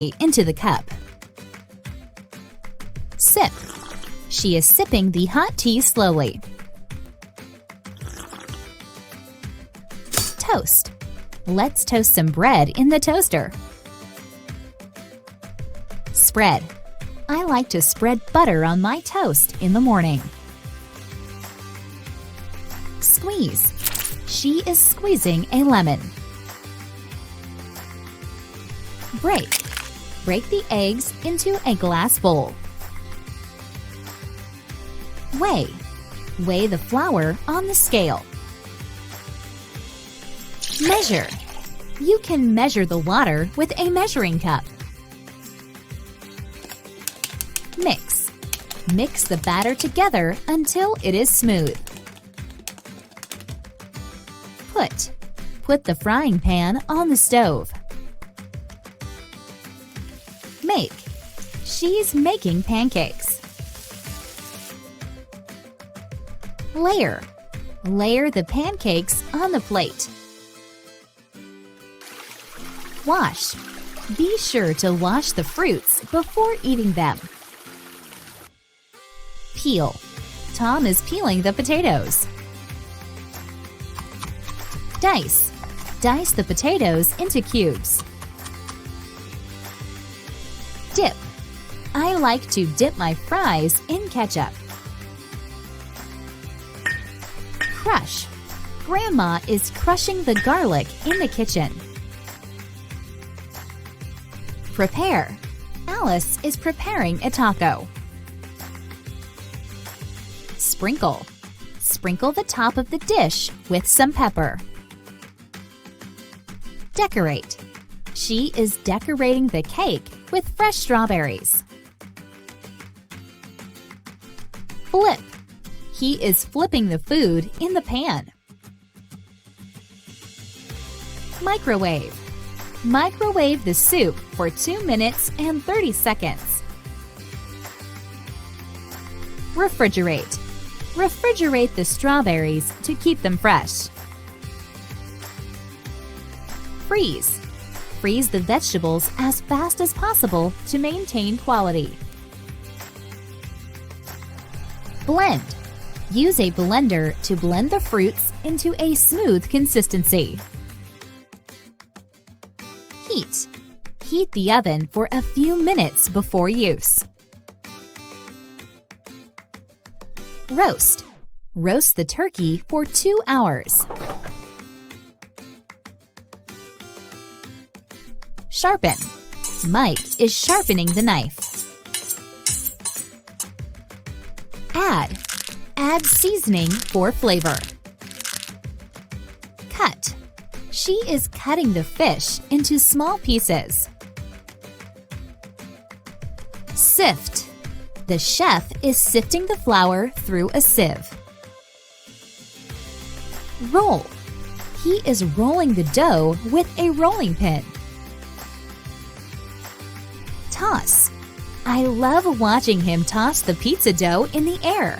into the cup. Sip. She is sipping the hot tea slowly. Toast. Let's toast some bread in the toaster. Spread. I like to spread butter on my toast in the morning. Squeeze. She is squeezing a lemon. Break. Break the eggs into a glass bowl. Weigh. Weigh the flour on the scale. Measure. You can measure the water with a measuring cup. Mix. Mix the batter together until it is smooth. Put. Put the frying pan on the stove. Make. She's making pancakes. Layer. Layer the pancakes on the plate. Wash. Be sure to wash the fruits before eating them. Peel. Tom is peeling the potatoes. Dice. Dice the potatoes into cubes. Dip. I like to dip my fries in ketchup. Crush. Grandma is crushing the garlic in the kitchen. Prepare. Alice is preparing a taco. Sprinkle. Sprinkle the top of the dish with some pepper. Decorate. She is decorating the cake with fresh strawberries. Flip. He is flipping the food in the pan. Microwave. Microwave the soup for 2 minutes and 30 seconds. Refrigerate. Refrigerate the strawberries to keep them fresh. Freeze. Freeze the vegetables as fast as possible to maintain quality. Blend. Use a blender to blend the fruits into a smooth consistency. Heat. Heat the oven for a few minutes before use. Roast. Roast the turkey for 2 hours. Sharpen. Mike is sharpening the knife. Add. Add seasoning for flavor. Cut. She is cutting the fish into small pieces. Sift. The chef is sifting the flour through a sieve. Roll. He is rolling the dough with a rolling pin. Toss. I love watching him toss the pizza dough in the air.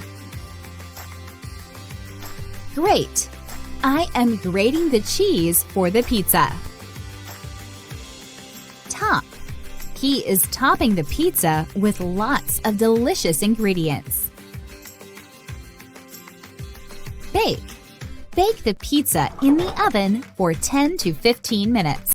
Grate. I am grating the cheese for the pizza. Top. He is topping the pizza with lots of delicious ingredients. Bake. Bake the pizza in the oven for 10 to 15 minutes.